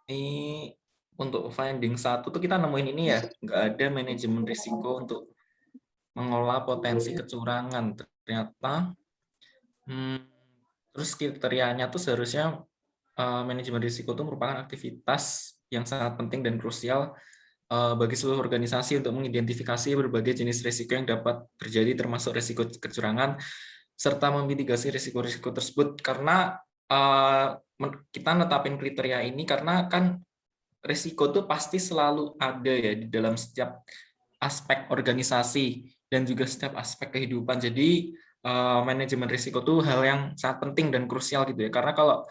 Ini untuk finding satu tuh kita nemuin ini ya, nggak ada manajemen risiko untuk mengelola potensi kecurangan. Ternyata, hmm, terus kriterianya tuh seharusnya manajemen risiko itu merupakan aktivitas yang sangat penting dan krusial bagi seluruh organisasi untuk mengidentifikasi berbagai jenis risiko yang dapat terjadi termasuk risiko kecurangan serta memitigasi risiko-risiko tersebut karena kita netapin kriteria ini karena kan risiko itu pasti selalu ada ya di dalam setiap aspek organisasi dan juga setiap aspek kehidupan. Jadi manajemen risiko itu hal yang sangat penting dan krusial gitu ya. Karena kalau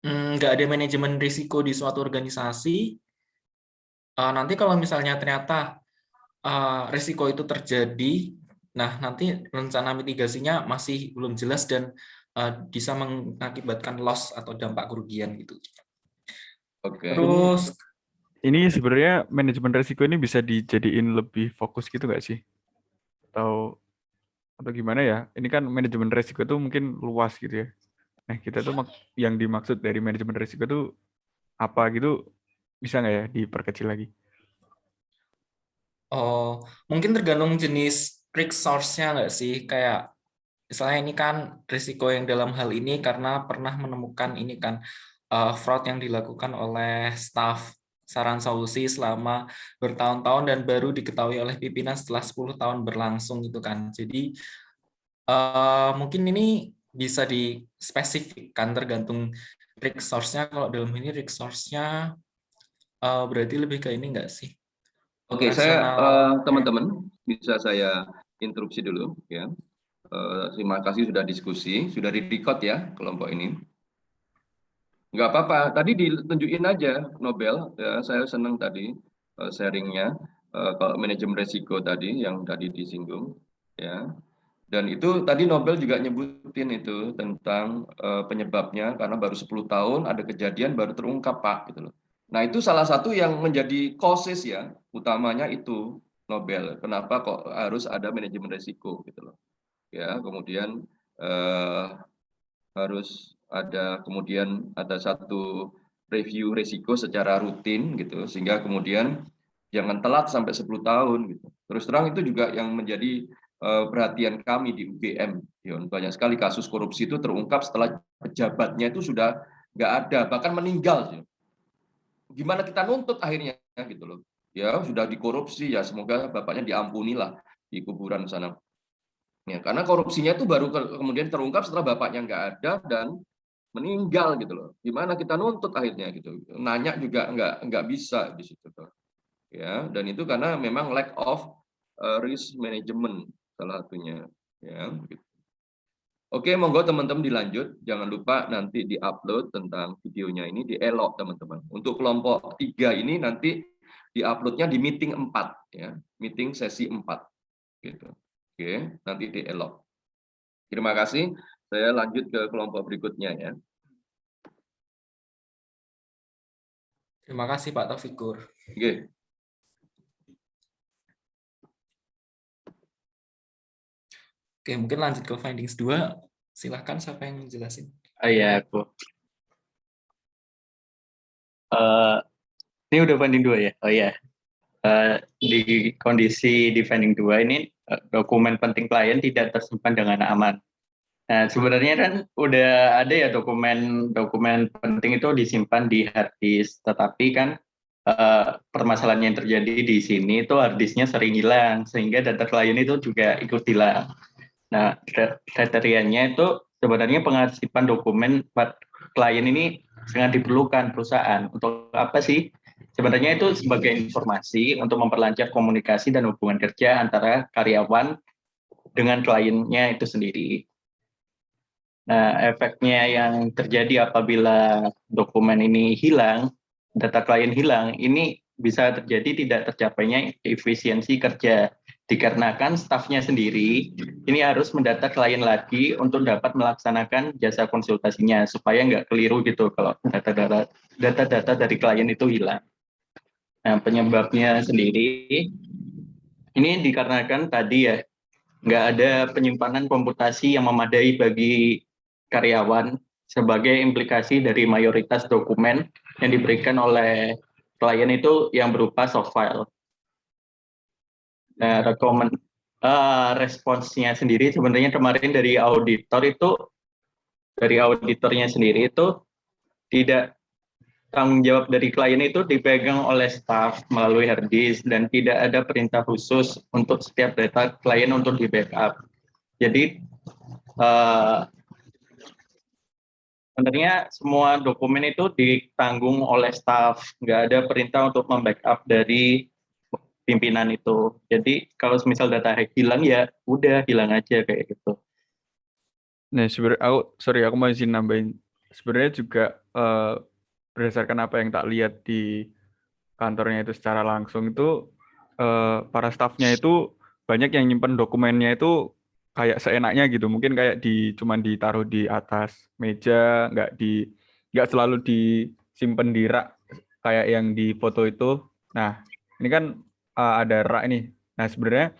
nggak ada manajemen risiko di suatu organisasi, nanti kalau misalnya ternyata risiko itu terjadi, nah nanti rencana mitigasinya masih belum jelas dan bisa mengakibatkan loss atau dampak kerugian gitu. Oke. Terus Ini sebenarnya manajemen resiko ini bisa dijadiin lebih fokus gitu nggak sih? Atau gimana ya? Ini kan manajemen resiko itu mungkin luas gitu ya. Nah, kita tuh yang dimaksud dari manajemen resiko itu apa gitu, bisa nggak ya diperkecil lagi? mungkin tergantung jenis risk source-nya nggak sih? Kayak misalnya ini kan risiko yang dalam hal ini karena pernah menemukan ini kan fraud yang dilakukan oleh staf saran solusi selama bertahun-tahun dan baru diketahui oleh pimpinan setelah 10 tahun berlangsung gitu kan. Jadi mungkin ini bisa dispesifikkan tergantung risk source-nya. Kalau dalam ini risk source-nya berarti lebih ke ini nggak sih? Oke, saya Operasional. teman-teman bisa saya interupsi dulu ya. Terima kasih sudah diskusi, sudah di-record ya kelompok ini. Nggak apa-apa, tadi ditunjukin aja Nobel, ya, saya senang tadi sharingnya, kalau manajemen resiko tadi yang tadi disinggung, ya. Dan itu tadi Nobel juga nyebutin itu tentang penyebabnya karena baru 10 tahun ada kejadian baru terungkap Pak gitu loh. Nah itu salah satu yang menjadi causes ya utamanya itu Nobel. Kenapa kok harus ada manajemen resiko gitu loh. Ya kemudian eh, harus ada kemudian ada satu review risiko secara rutin gitu sehingga kemudian jangan telat sampai 10 tahun gitu. Terus terang itu juga yang menjadi perhatian kami di UGM. Ya, banyak sekali kasus korupsi itu terungkap setelah pejabatnya itu sudah nggak ada, bahkan meninggal. Gimana kita nuntut akhirnya gitu loh. Ya sudah dikorupsi ya semoga bapaknya diampuni lah di kuburan sana. Ya, karena korupsinya itu baru kemudian terungkap setelah bapaknya nggak ada dan meninggal gitu loh. Gimana kita nuntut akhirnya gitu. Nanya juga nggak bisa di situ tuh. Ya, dan itu karena memang lack of risk management salah satunya ya. Gitu. Oke, monggo teman-teman dilanjut. Jangan lupa nanti diupload tentang videonya ini di elok teman-teman. Untuk kelompok 3 ini nanti diuploadnya di meeting 4 ya, meeting sesi 4 gitu. Oke, nanti di elok. Terima kasih. Saya lanjut ke kelompok berikutnya ya. Terima kasih Pak Taufikur. Oke. Oke, mungkin lanjut ke findings 2. Silahkan siapa yang menjelasin. Iya, aku. Ini udah banding 2 ya? Oh iya. Di kondisi di banding 2 ini dokumen penting klien tidak tersimpan dengan aman. Nah, sebenarnya kan udah ada ya dokumen penting itu disimpan di hard disk, tetapi kan permasalahan yang terjadi di sini itu hard disknya sering hilang, sehingga data klien itu juga ikut hilang. Nah, kriterianya itu sebenarnya pengarsipan dokumen klien ini sangat diperlukan perusahaan. Untuk apa sih? Sebenarnya itu sebagai informasi untuk memperlancar komunikasi dan hubungan kerja antara karyawan dengan kliennya itu sendiri. Nah, efeknya yang terjadi apabila dokumen ini hilang, data klien hilang, ini bisa terjadi tidak tercapainya efisiensi kerja. Dikarenakan stafnya sendiri, ini harus mendata klien lagi untuk dapat melaksanakan jasa konsultasinya, supaya nggak keliru gitu kalau data-data dari klien itu hilang. Nah, penyebabnya sendiri, ini dikarenakan tadi ya, nggak ada penyimpanan komputasi yang memadai bagi karyawan, sebagai implikasi dari mayoritas dokumen yang diberikan oleh klien itu yang berupa soft file. Nah, responsnya sendiri sebenarnya kemarin dari auditornya sendiri itu tidak, tanggung jawab dari klien itu dipegang oleh staff melalui hard disk dan tidak ada perintah khusus untuk setiap data klien untuk di backup. Jadi sebenarnya semua dokumen itu ditanggung oleh staff, nggak ada perintah untuk membackup dari pimpinan itu. Jadi kalau misal data hilang ya udah hilang aja kayak gitu. Nah, sebenarnya aku mau izin nambahin. Sebenarnya juga berdasarkan apa yang tak lihat di kantornya itu secara langsung itu para stafnya itu banyak yang nyimpen dokumennya itu kayak seenaknya gitu. Mungkin kayak cuman ditaruh di atas meja, nggak selalu disimpan di rak kayak yang di foto itu. Nah, ini kan ada rak nih. Nah, sebenarnya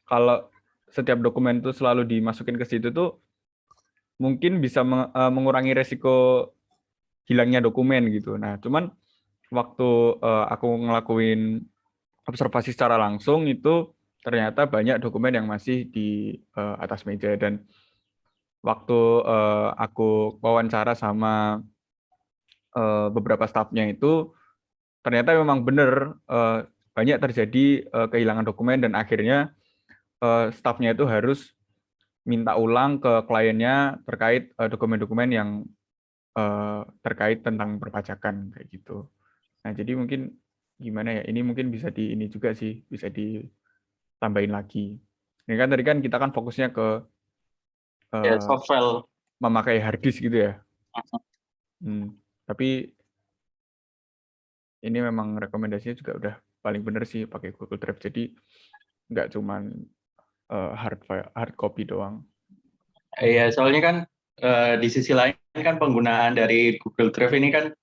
kalau setiap dokumen itu selalu dimasukin ke situ tuh mungkin bisa mengurangi resiko hilangnya dokumen gitu. Nah, cuman waktu aku ngelakuin observasi secara langsung itu ternyata banyak dokumen yang masih di atas meja, dan waktu aku wawancara sama beberapa stafnya itu ternyata memang benar banyak terjadi kehilangan dokumen, dan akhirnya stafnya itu harus minta ulang ke kliennya terkait dokumen-dokumen yang terkait tentang perpajakan kayak gitu. Nah, jadi mungkin gimana ya? Ini mungkin bisa ini juga sih, bisa ditambahin lagi. Ini kan tadi kan kita kan fokusnya ke Soft file. memakai hard disk gitu ya. Tapi ini memang rekomendasinya juga udah paling benar sih pakai Google Drive. Jadi nggak cuman hard copy doang. Iya, soalnya kan di sisi lain kan penggunaan dari Google Drive ini kan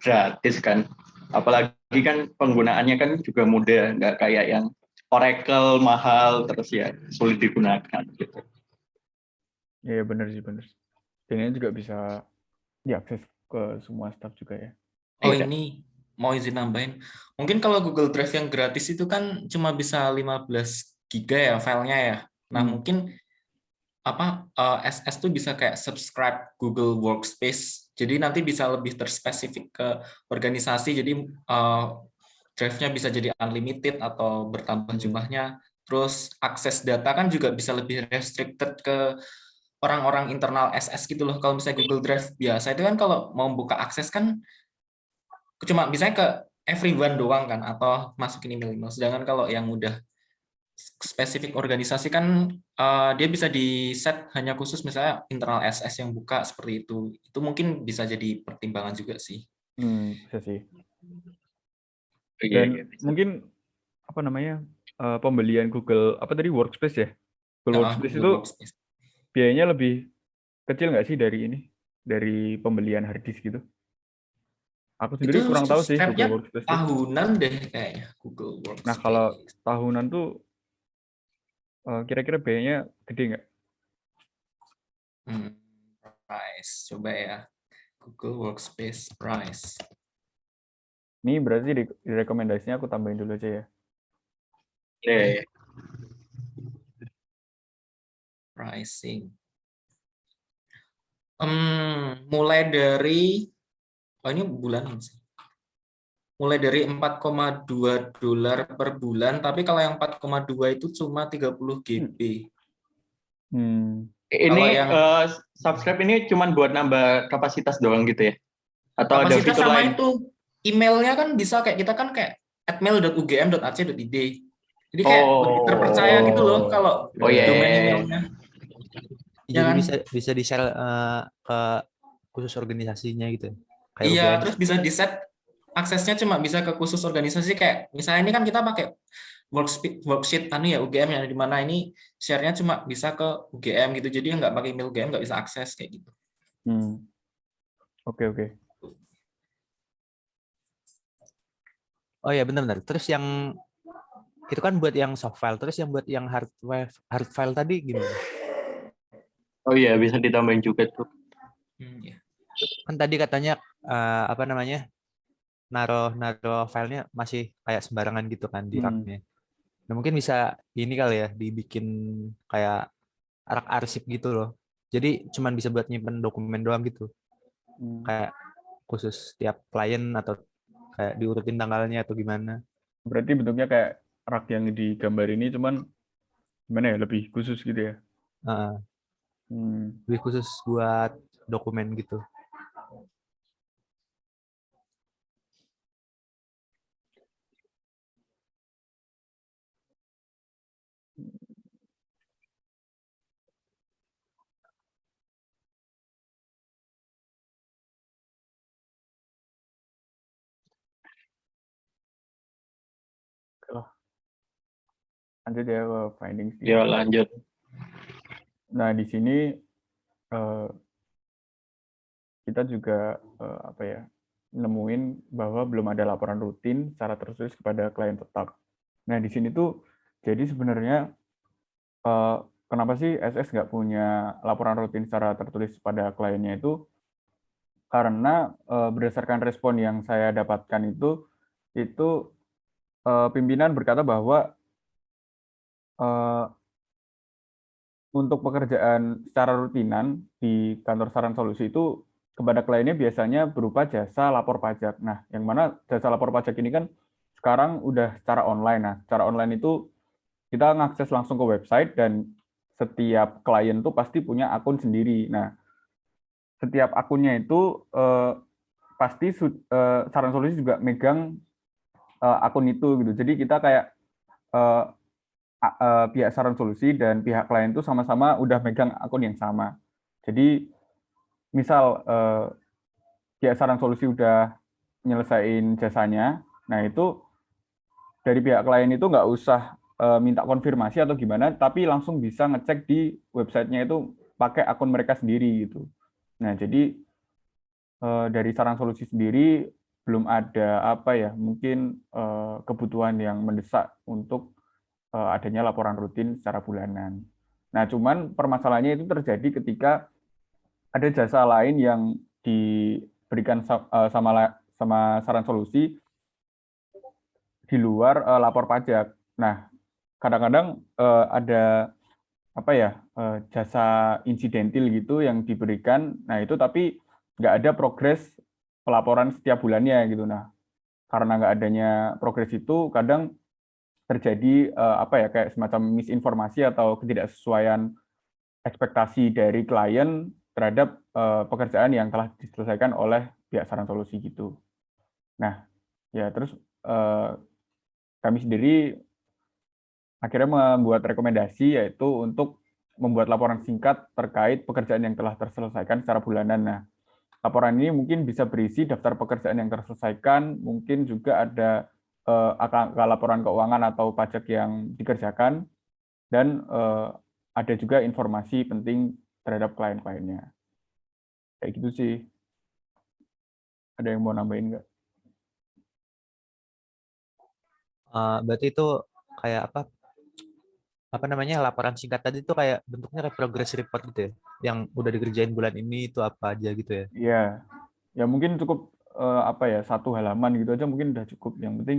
gratis kan. Apalagi kan penggunaannya kan juga mudah, nggak kayak yang Oracle mahal terus ya sulit digunakan gitu. Iya benar sih, benar. Dan ini juga bisa diakses ke semua staff juga ya. Oh, ini mau izin nambahin. Mungkin kalau Google Drive yang gratis itu kan cuma bisa 15 giga ya filenya ya. Nah, mungkin SS tuh bisa kayak subscribe Google Workspace. Jadi nanti bisa lebih terspesifik ke organisasi. Jadi drive-nya bisa jadi unlimited atau bertambah jumlahnya. Terus akses data kan juga bisa lebih restricted ke orang-orang internal SS gitu loh. Kalau misalnya Google Drive biasa itu kan kalau mau buka akses kan cuma misalnya ke everyone doang kan, atau masukin email. Sedangkan kalau yang udah spesifik organisasi kan dia bisa di set hanya khusus misalnya internal SS yang buka seperti itu. Itu mungkin bisa jadi pertimbangan juga sih. Bisa sih. Iya, Dan mungkin apa namanya pembelian Google apa tadi Workspace ya? Google Workspace Google itu Workspace. biayanya lebih kecil nggak sih dari pembelian hard disk gitu? Aku sendiri Itu kurang tahu sih subscribe-nya Google Workspace. tahunan deh kayaknya Google Workspace. Nah, kalau tahunan tuh kira-kira biayanya gede nggak? Price, coba ya. Google Workspace price. Ini berarti di rekomendasinya aku tambahin dulu aja ya. Iya. Pricing. Mulai dari ini bulanan sih. Mulai dari $4,2 per bulan, tapi kalau yang 4,2 itu cuma 30 GB. Ini subscribe ini cuma buat nambah kapasitas doang gitu ya? Atau ada kapasitas fitur sama lain? itu emailnya kan bisa kayak kita kan kayak @mail.ugm.ac.id. Jadi kayak lebih terpercaya gitu loh kalau domain emailnya. Jadi kan? bisa di-share ke khusus organisasinya gitu. Kayak iya, UGM. terus bisa di-set aksesnya cuma bisa ke khusus organisasi, kayak misalnya ini kan kita pakai worksheet ya UGM yang ada di mana, ini share-nya cuma bisa ke UGM gitu. Jadi nggak pakai email UGM nggak bisa akses kayak gitu. Oke. Oh ya benar-benar. Terus yang itu kan buat yang soft file, terus yang buat yang hard file tadi gimana? Oh iya, bisa ditambahin juga tuh. Ya. Kan tadi katanya apa namanya, naruh filenya masih kayak sembarangan gitu kan di rak-nya. Nah, mungkin bisa ini kali ya, dibikin kayak rak arsip gitu loh. Jadi cuman bisa buat nyimpen dokumen doang gitu. Kayak khusus tiap klien atau kayak diurutin tanggalnya atau gimana. Berarti bentuknya kayak rak yang digambar ini cuman gimana ya, lebih khusus gitu ya. Heeh, Hmm. lebih khusus buat dokumen gitu. Oke lah. Lanjut ya ke findings Yo, 3. lanjut. Nah, di sini kita juga apa ya, nemuin bahwa belum ada laporan rutin secara tertulis kepada klien tetap. Nah, di sini tuh jadi sebenarnya kenapa sih SS nggak punya laporan rutin secara tertulis pada kliennya itu karena berdasarkan respon yang saya dapatkan itu pimpinan berkata bahwa untuk pekerjaan secara rutinan di kantor saran solusi itu kepada kliennya biasanya berupa jasa lapor pajak. Nah, yang mana jasa lapor pajak ini kan sekarang udah secara online. Nah, secara online itu kita ngakses langsung ke website dan setiap klien tuh pasti punya akun sendiri. Nah, setiap akunnya itu pasti saran solusi juga megang akun itu gitu. Jadi kita kayak pihak saran solusi dan pihak klien itu sama-sama udah megang akun yang sama. Jadi misal pihak saran solusi udah nyelesain jasanya, nah itu dari pihak klien itu nggak usah minta konfirmasi atau gimana, tapi langsung bisa ngecek di websitenya itu pakai akun mereka sendiri gitu. Nah, jadi dari saran solusi sendiri belum ada apa ya, mungkin kebutuhan yang mendesak untuk adanya laporan rutin secara bulanan. Nah, cuman permasalahannya itu terjadi ketika ada jasa lain yang diberikan sama saran solusi di luar lapor pajak. Nah, kadang-kadang ada apa ya, jasa insidentil gitu yang diberikan. Nah, itu tapi nggak ada progres pelaporan setiap bulannya gitu. Nah, karena nggak adanya progres itu kadang terjadi apa ya, kayak semacam misinformasi atau ketidaksesuaian ekspektasi dari klien terhadap pekerjaan yang telah diselesaikan oleh pihak saran solusi gitu. Nah, ya terus kami sendiri akhirnya membuat rekomendasi yaitu untuk membuat laporan singkat terkait pekerjaan yang telah terselesaikan secara bulanan. Nah, laporan ini mungkin bisa berisi daftar pekerjaan yang terselesaikan, mungkin juga ada angka laporan keuangan atau pajak yang dikerjakan, dan ada juga informasi penting terhadap klien-kliennya. Kayak gitu sih. Ada yang mau nambahin nggak? Berarti itu kayak apa namanya, laporan singkat tadi itu kayak bentuknya kayak progress report gitu ya, yang udah dikerjain bulan ini itu apa aja gitu ya. Iya, ya mungkin cukup apa ya, 1 halaman gitu aja mungkin udah cukup. Yang penting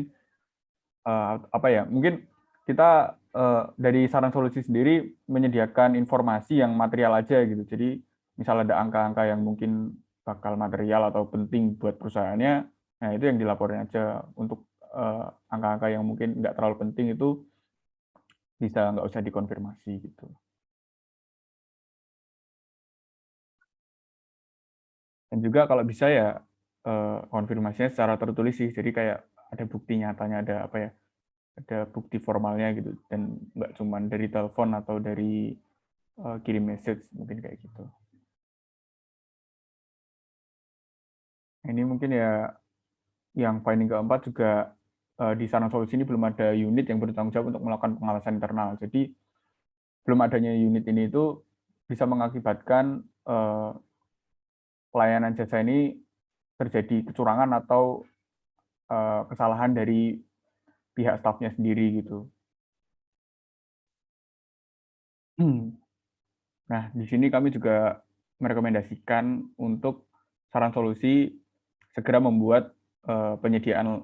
apa ya, mungkin kita dari saran solusi sendiri menyediakan informasi yang material aja gitu. Jadi misal ada angka-angka yang mungkin bakal material atau penting buat perusahaannya, nah itu yang dilaporin aja. Untuk angka-angka yang mungkin nggak terlalu penting itu bisa nggak usah dikonfirmasi gitu. Dan juga kalau bisa ya konfirmasinya secara tertulis sih. Jadi kayak ada bukti nyatanya, ada apa ya, ada bukti formalnya gitu, dan nggak cuma dari telepon atau dari kirim message, mungkin kayak gitu. Ini mungkin ya yang finding keempat juga di saran solusi ini belum ada unit yang bertanggung jawab untuk melakukan pengawasan internal. Jadi belum adanya unit ini itu bisa mengakibatkan pelayanan jasa ini terjadi kecurangan atau kesalahan dari pihak stafnya sendiri gitu. Nah, di sini kami juga merekomendasikan untuk saran solusi segera membuat penyediaan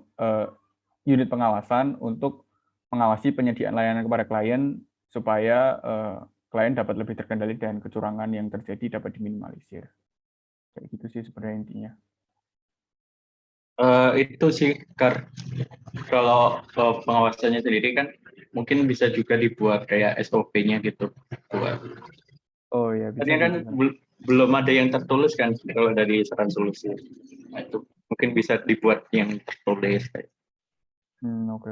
unit pengawasan untuk mengawasi penyediaan layanan kepada klien supaya klien dapat lebih terkendali dan kecurangan yang terjadi dapat diminimalisir. Kayak gitu sih sebenarnya intinya. Itu sih, kalau pengawasannya sendiri kan mungkin bisa juga dibuat kayak SOP-nya gitu. Oh ya, bisa Artinya kan gitu. belum ada yang tertulis kan kalau dari saran solusi. Nah, itu mungkin bisa dibuat yang tertulis. Oke.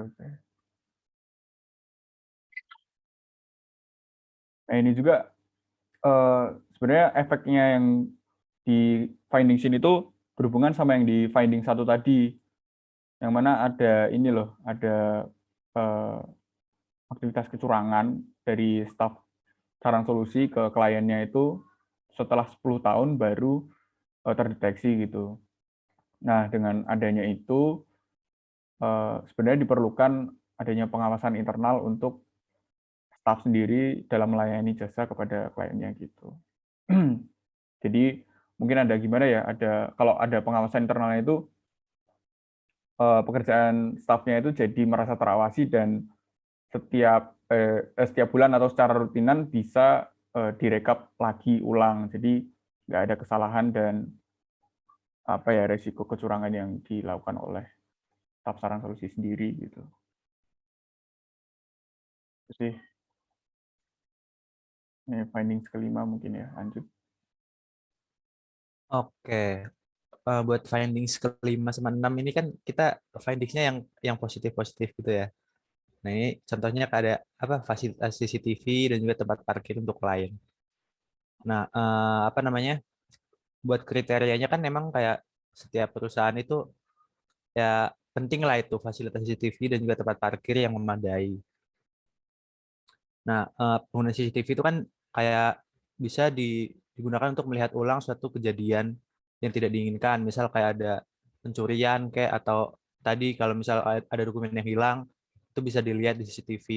Nah ini juga sebenarnya efeknya yang di finding scene itu berhubungan sama yang di finding 1 tadi, yang mana ada ini loh, ada aktivitas kecurangan dari staf saran solusi ke kliennya itu setelah 10 tahun baru terdeteksi gitu. Nah dengan adanya itu sebenarnya diperlukan adanya pengawasan internal untuk staf sendiri dalam melayani jasa kepada kliennya gitu. Jadi mungkin ada gimana ya, kalau ada pengawasan internalnya itu pekerjaan stafnya itu jadi merasa terawasi dan setiap bulan atau secara rutinan bisa direkap lagi ulang. Jadi nggak ada kesalahan dan resiko kecurangan yang dilakukan oleh staf saran solusi sendiri gitu. Itu sih. Ini findings kelima mungkin ya, lanjut. Oke. Buat findings ke-5 sama 6 ini kan kita findings-nya yang positif-positif gitu ya. Nah, ini contohnya ada fasilitas CCTV dan juga tempat parkir untuk klien. Nah, buat kriterianya kan memang kayak setiap perusahaan itu ya penting lah itu fasilitas CCTV dan juga tempat parkir yang memadai. Nah, penggunaan CCTV itu kan kayak bisa digunakan untuk melihat ulang suatu kejadian yang tidak diinginkan. Misal kayak ada pencurian kayak atau tadi kalau misal ada dokumen yang hilang itu bisa dilihat di CCTV.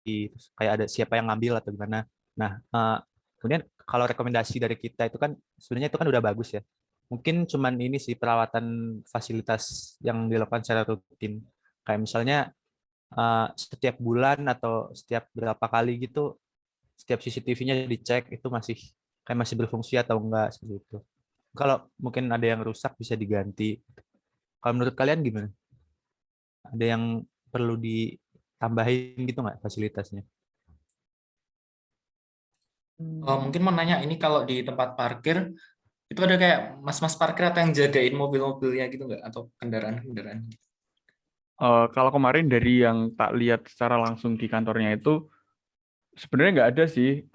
Terus kayak ada siapa yang ngambil atau gimana. Nah, kemudian kalau rekomendasi dari kita itu kan sebenarnya itu kan udah bagus ya. Mungkin cuman ini sih perawatan fasilitas yang dilakukan secara rutin. Kayak misalnya setiap bulan atau setiap berapa kali gitu, setiap CCTV-nya dicek itu masih berfungsi atau enggak seperti itu. Kalau mungkin ada yang rusak bisa diganti. Kalau menurut kalian gimana? Ada yang perlu ditambahin gitu nggak fasilitasnya? Mungkin mau nanya ini kalau di tempat parkir itu ada kayak mas-mas parkir atau yang jagain mobil-mobilnya gitu nggak atau kendaraan-kendaraan? Kalau kemarin dari yang tak lihat secara langsung di kantornya itu sebenarnya nggak ada sih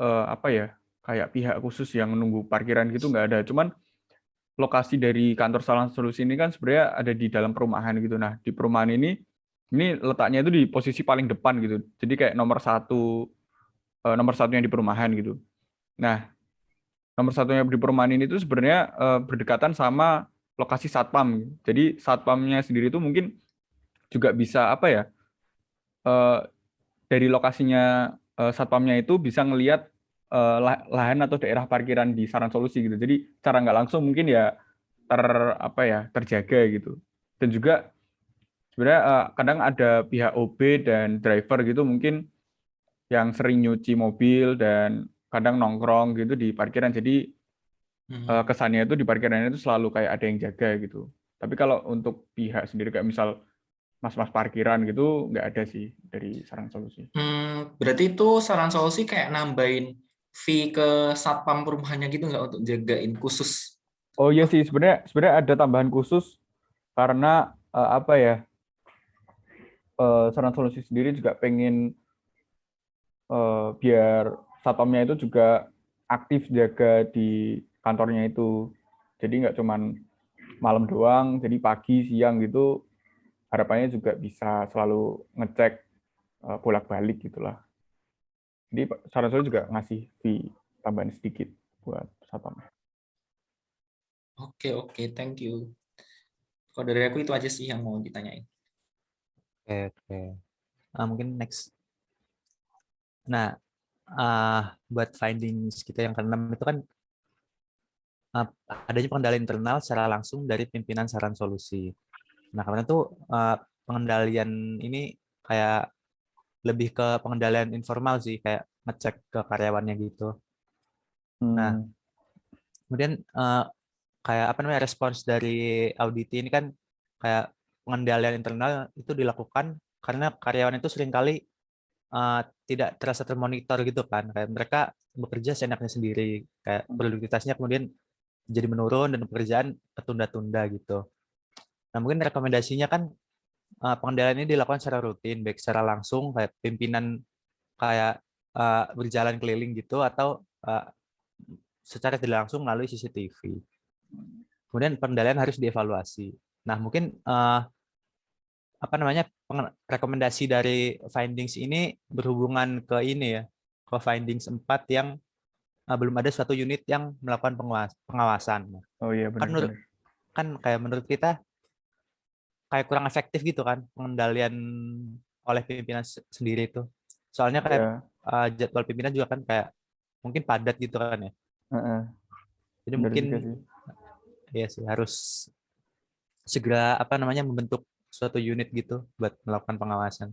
kayak pihak khusus yang menunggu parkiran gitu nggak ada. Cuman lokasi dari kantor saran solusi ini kan sebenarnya ada di dalam perumahan gitu. Nah di perumahan ini letaknya itu di posisi paling depan gitu. Jadi kayak nomor satunya di perumahan gitu. Nah nomor satunya di perumahan ini tuh sebenarnya berdekatan sama lokasi satpam. Jadi satpamnya sendiri itu mungkin juga bisa dari lokasinya satpamnya itu bisa ngelihat lahan atau daerah parkiran di saran solusi gitu. Jadi cara nggak langsung mungkin ya terjaga gitu. Dan juga sebenarnya kadang ada pihak OB dan driver gitu mungkin yang sering nyuci mobil dan kadang nongkrong gitu di parkiran. Jadi kesannya itu di parkiran itu selalu kayak ada yang jaga gitu. Tapi kalau untuk pihak sendiri kayak misal mas-mas parkiran gitu nggak ada sih dari saran solusi. Berarti itu saran solusi kayak nambahin fee ke satpam perumahannya gitu nggak untuk jagain khusus? Oh iya sih sebenarnya ada tambahan khusus karena saran solusi sendiri juga pengen biar satpamnya itu juga aktif jaga di kantornya itu. Jadi nggak cuman malam doang, jadi pagi, siang gitu harapannya juga bisa selalu ngecek bolak-balik gitulah. Jadi saran solusi juga ngasih fee tambahan sedikit buat satpamnya. Oke, thank you. Kalau dari aku itu aja sih yang mau ditanyain. Oke. Mungkin next. Nah, buat findings kita yang keenam itu kan adanya pengendalian internal secara langsung dari pimpinan saran solusi. Nah, karena tuh pengendalian ini kayak lebih ke pengendalian informal sih, kayak ngecek ke karyawannya gitu. Nah, kemudian kayak apa namanya respons dari audit ini kan kayak pengendalian internal itu dilakukan karena karyawan itu seringkali tidak terasa termonitor gitu kan, kayak mereka bekerja seenaknya sendiri, kayak produktivitasnya kemudian jadi menurun dan pekerjaan ketunda-tunda gitu. Nah, mungkin rekomendasinya kan pengendalian ini dilakukan secara rutin, baik secara langsung kayak pimpinan kayak berjalan keliling gitu, atau secara tidak langsung melalui CCTV. Kemudian pengendalian harus dievaluasi. Nah, mungkin apa namanya rekomendasi dari findings ini berhubungan ke ini ya, ke findings 4 yang belum ada suatu unit yang melakukan pengawasan. Oh iya benar. Kan kayak menurut kita kayak kurang efektif gitu kan pengendalian oleh pimpinan sendiri itu. Soalnya kayak jadwal pimpinan juga kan kayak mungkin padat gitu kan ya. Jadi mungkin ya sih harus segera apa namanya membentuk suatu unit gitu buat melakukan pengawasan.